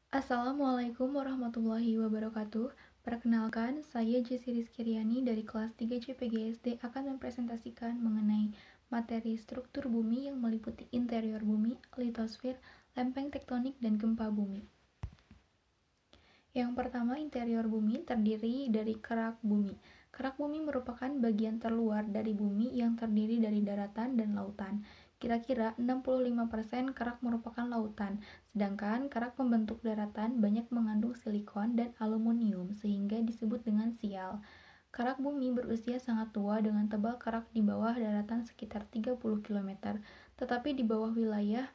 Assalamualaikum warahmatullahi wabarakatuh. Perkenalkan, saya Jessy Rizkyriani dari kelas 3 CPGSD akan mempresentasikan mengenai materi struktur bumi yang meliputi interior bumi, litosfer, lempeng tektonik, dan gempa bumi. Yang pertama, interior bumi terdiri dari kerak bumi. Kerak bumi merupakan bagian terluar dari bumi yang terdiri dari daratan dan lautan. Kira-kira 65% kerak merupakan lautan, sedangkan kerak pembentuk daratan banyak mengandung silikon dan aluminium sehingga disebut dengan sial. Kerak bumi berusia sangat tua dengan tebal kerak di bawah daratan sekitar 30 km, tetapi di bawah wilayah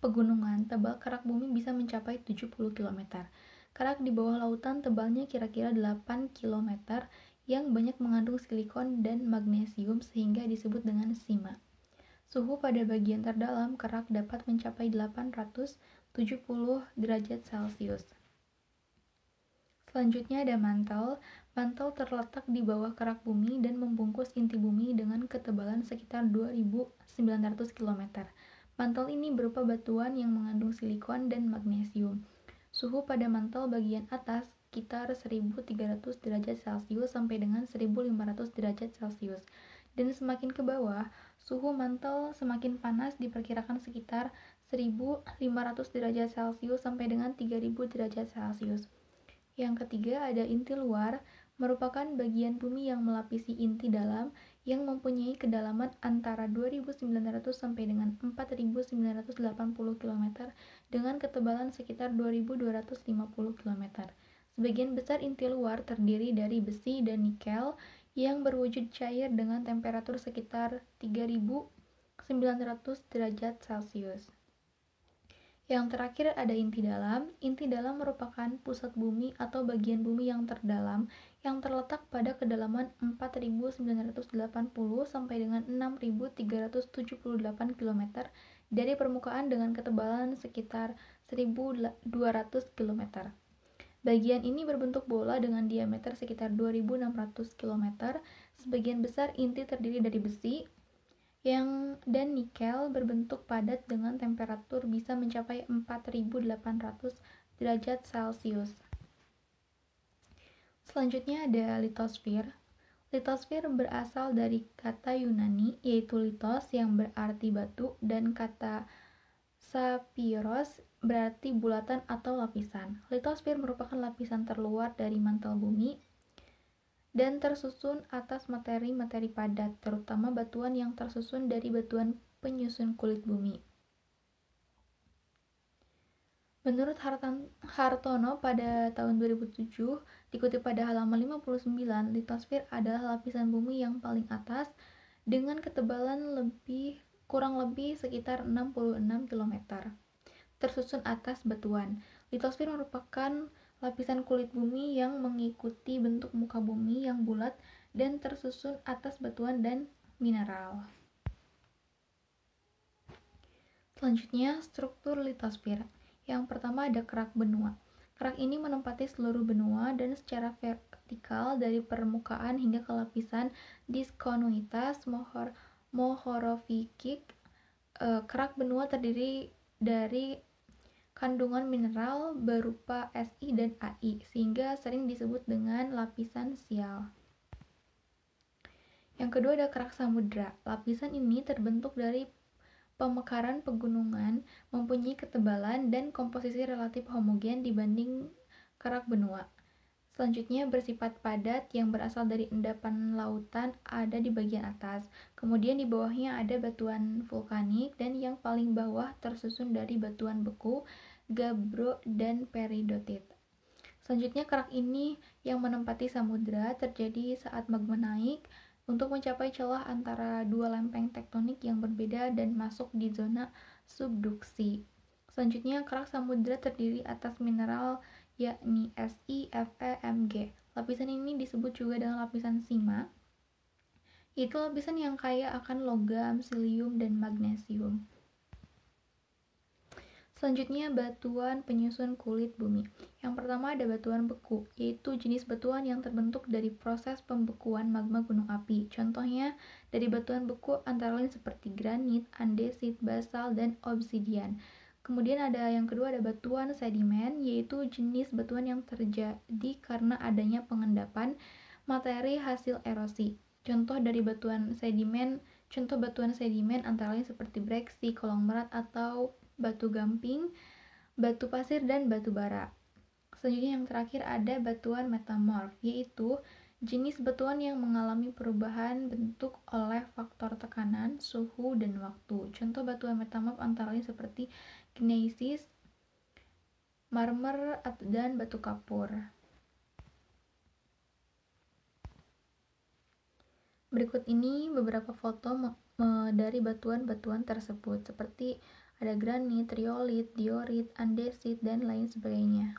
pegunungan, tebal kerak bumi bisa mencapai 70 km. Kerak di bawah lautan tebalnya kira-kira 8 km yang banyak mengandung silikon dan magnesium sehingga disebut dengan sima. Suhu pada bagian terdalam kerak dapat mencapai 870 derajat Celcius. Selanjutnya ada mantel. Mantel terletak di bawah kerak bumi dan membungkus inti bumi dengan ketebalan sekitar 2.900 km. Mantel ini berupa batuan yang mengandung silikon dan magnesium. Suhu pada mantel bagian atas sekitar 1.300 derajat Celcius sampai dengan 1.500 derajat Celcius. Dan semakin ke bawah, suhu mantel semakin panas, diperkirakan sekitar 1.500 derajat Celcius sampai dengan 3.000 derajat Celcius. Yang ketiga ada inti luar, merupakan bagian bumi yang melapisi inti dalam yang mempunyai kedalaman antara 2.900 sampai dengan 4.980 km dengan ketebalan sekitar 2.250 km. Sebagian besar inti luar terdiri dari besi dan nikel yang berwujud cair dengan temperatur sekitar 3.900 derajat Celcius. Yang terakhir ada inti dalam. Inti dalam merupakan pusat bumi atau bagian bumi yang terdalam yang terletak pada kedalaman 4.980 sampai dengan 6.378 km dari permukaan dengan ketebalan sekitar 1.200 km. Bagian ini berbentuk bola dengan diameter sekitar 2.600 km. Sebagian besar inti terdiri dari besi, dan nikel berbentuk padat dengan temperatur bisa mencapai 4.800 derajat Celcius. Selanjutnya ada litosfer. Litosfer berasal dari kata Yunani yaitu litos yang berarti batu dan kata saphiros berarti bulatan atau lapisan. Litosfer merupakan lapisan terluar dari mantel bumi dan tersusun atas materi-materi padat, terutama batuan yang tersusun dari batuan penyusun kulit bumi. Menurut Hartono pada tahun 2007, dikutip pada halaman 59, litosfer adalah lapisan bumi yang paling atas dengan ketebalan kurang lebih sekitar 66 km. Tersusun atas batuan. Litosfer merupakan lapisan kulit bumi yang mengikuti bentuk muka bumi yang bulat dan tersusun atas batuan dan mineral. Selanjutnya, struktur litosfer. Yang pertama ada kerak benua. Kerak ini menempati seluruh benua dan secara vertikal dari permukaan hingga ke lapisan diskonuitas mohorovikik. Kerak benua terdiri dari kandungan mineral berupa Si dan Ai, sehingga sering disebut dengan lapisan sial. Yang kedua ada kerak samudra. Lapisan ini terbentuk dari pemekaran pegunungan, mempunyai ketebalan dan komposisi relatif homogen dibanding kerak benua. Selanjutnya bersifat padat yang berasal dari endapan lautan ada di bagian atas. Kemudian di bawahnya ada batuan vulkanik dan yang paling bawah tersusun dari batuan beku, gabbro, dan peridotit. Selanjutnya kerak ini yang menempati samudra terjadi saat magma naik untuk mencapai celah antara dua lempeng tektonik yang berbeda dan masuk di zona subduksi. Selanjutnya kerak samudra terdiri atas mineral yakni Si, Fe, Mg. Lapisan ini disebut juga dengan lapisan sima. Itu lapisan yang kaya akan logam, silium, dan magnesium. Selanjutnya batuan penyusun kulit bumi. Yang pertama ada batuan beku, yaitu jenis batuan yang terbentuk dari proses pembekuan magma gunung api. Contohnya dari batuan beku antara lain seperti granit, andesit, basal, dan obsidian. Kemudian ada yang kedua, ada batuan sedimen, yaitu jenis batuan yang terjadi karena adanya pengendapan materi hasil erosi. Contoh batuan sedimen antara lain seperti breksi, konglomerat atau batu gamping, batu pasir, dan batu bara. Selanjutnya yang terakhir ada batuan metamorf, yaitu jenis batuan yang mengalami perubahan bentuk oleh faktor tekanan, suhu, dan waktu. Contoh batuan metamorf antara lain seperti gneiss, marmer, dan batu kapur. Berikut ini beberapa foto dari batuan-batuan tersebut, seperti ada granit, riolit, diorit, andesit, dan lain sebagainya.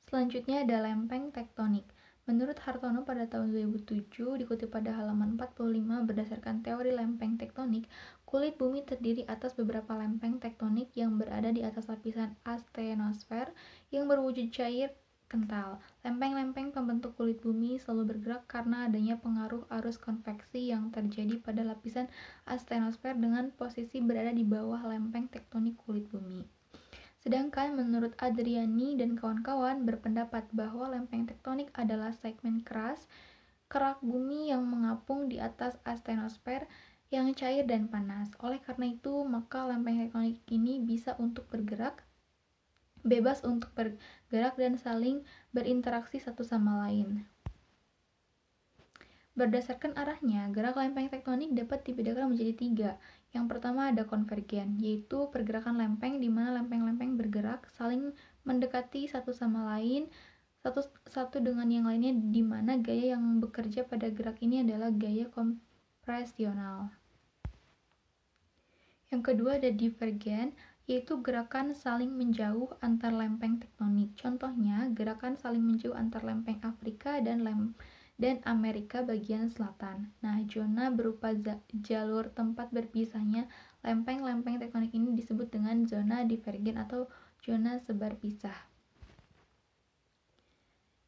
Selanjutnya ada lempeng tektonik. Menurut Hartono pada tahun 2007, dikutip pada halaman 45, berdasarkan teori lempeng tektonik, kulit bumi terdiri atas beberapa lempeng tektonik yang berada di atas lapisan astenosfer yang berwujud cair kental. Lempeng-lempeng pembentuk kulit bumi selalu bergerak karena adanya pengaruh arus konveksi yang terjadi pada lapisan astenosfer dengan posisi berada di bawah lempeng tektonik kulit bumi. Sedangkan menurut Adriani dan kawan-kawan berpendapat bahwa lempeng tektonik adalah segmen kerak bumi yang mengapung di atas astenosfer yang cair dan panas. Oleh karena itu, maka lempeng tektonik ini bisa untuk bergerak, bebas untuk bergerak dan saling berinteraksi satu sama lain. Berdasarkan arahnya, gerak lempeng tektonik dapat dibedakan menjadi 3. Yang pertama ada konvergen, yaitu pergerakan lempeng di mana lempeng-lempeng bergerak saling mendekati satu sama lain, satu dengan yang lainnya, di mana gaya yang bekerja pada gerak ini adalah gaya kompresional. Yang kedua ada divergen, yaitu gerakan saling menjauh antar lempeng tektonik. Contohnya, gerakan saling menjauh antar lempeng Afrika dan Amerika bagian selatan. Nah, zona berupa jalur tempat berpisahnya lempeng-lempeng tektonik ini disebut dengan zona divergen atau zona sebar pisah.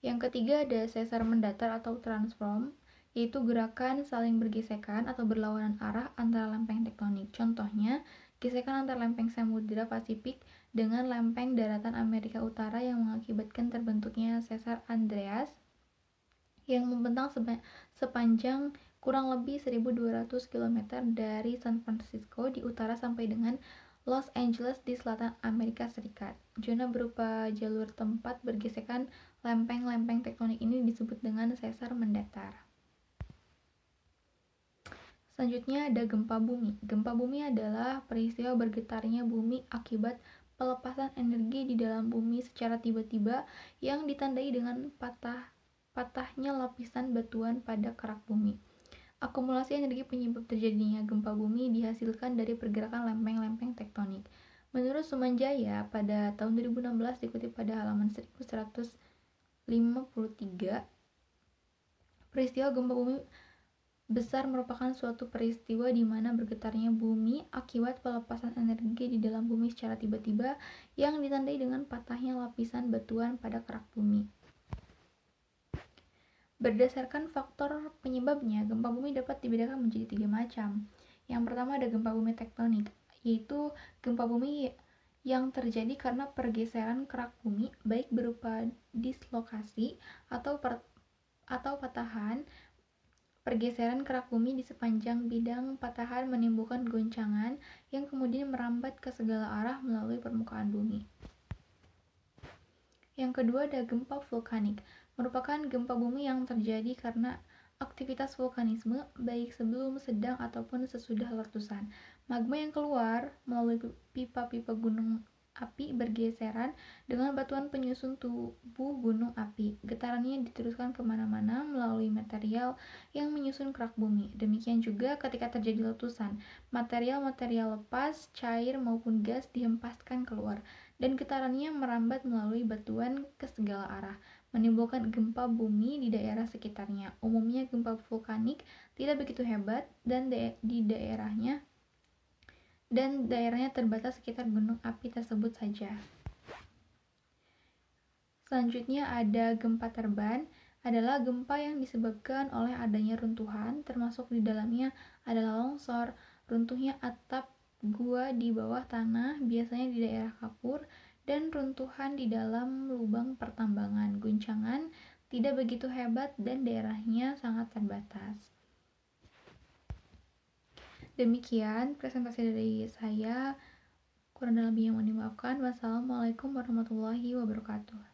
Yang ketiga ada sesar mendatar atau transform, yaitu gerakan saling bergesekan atau berlawanan arah antara lempeng tektonik. Contohnya, gesekan antar lempeng Samudra Pasifik dengan lempeng daratan Amerika Utara yang mengakibatkan terbentuknya sesar Andreas yang membentang sepanjang kurang lebih 1.200 km dari San Francisco di utara sampai dengan Los Angeles di selatan Amerika Serikat. Zona berupa jalur tempat bergesekan lempeng-lempeng tektonik ini disebut dengan sesar mendatar. Selanjutnya ada gempa bumi. Gempa bumi adalah peristiwa bergetarnya bumi akibat pelepasan energi di dalam bumi secara tiba-tiba yang ditandai dengan patahnya lapisan batuan pada kerak bumi. Akumulasi energi penyebab terjadinya gempa bumi dihasilkan dari pergerakan lempeng-lempeng tektonik. Menurut Sumanjaya, pada tahun 2016 dikutip pada halaman 1153, peristiwa gempa bumi besar merupakan suatu peristiwa di mana bergetarnya bumi akibat pelepasan energi di dalam bumi secara tiba-tiba yang ditandai dengan patahnya lapisan batuan pada kerak bumi. Berdasarkan faktor penyebabnya, gempa bumi dapat dibedakan menjadi 3 macam. Yang pertama ada gempa bumi tektonik, yaitu gempa bumi yang terjadi karena pergeseran kerak bumi, baik berupa dislokasi atau patahan. Pergeseran kerak bumi di sepanjang bidang patahan menimbulkan goncangan yang kemudian merambat ke segala arah melalui permukaan bumi. Yang kedua ada gempa vulkanik, merupakan gempa bumi yang terjadi karena aktivitas vulkanisme baik sebelum, sedang, ataupun sesudah letusan. Magma yang keluar melalui pipa-pipa gunung api bergeseran dengan batuan penyusun tubuh gunung api. Getarannya diteruskan kemana-mana melalui material yang menyusun kerak bumi. Demikian juga ketika terjadi letusan, material-material lepas, cair maupun gas dihempaskan keluar, dan getarannya merambat melalui batuan ke segala arah, menimbulkan gempa bumi di daerah sekitarnya. Umumnya gempa vulkanik tidak begitu hebat dan daerahnya terbatas sekitar gunung api tersebut saja. Selanjutnya ada gempa terban, adalah gempa yang disebabkan oleh adanya runtuhan, termasuk di dalamnya adalah longsor, runtuhnya atap gua di bawah tanah, biasanya di daerah kapur, dan runtuhan di dalam lubang pertambangan. Guncangan tidak begitu hebat dan daerahnya sangat terbatas. Demikian presentasi dari saya. Kurang dan lebihnya mohon dimaafkan. Wassalamualaikum warahmatullahi wabarakatuh.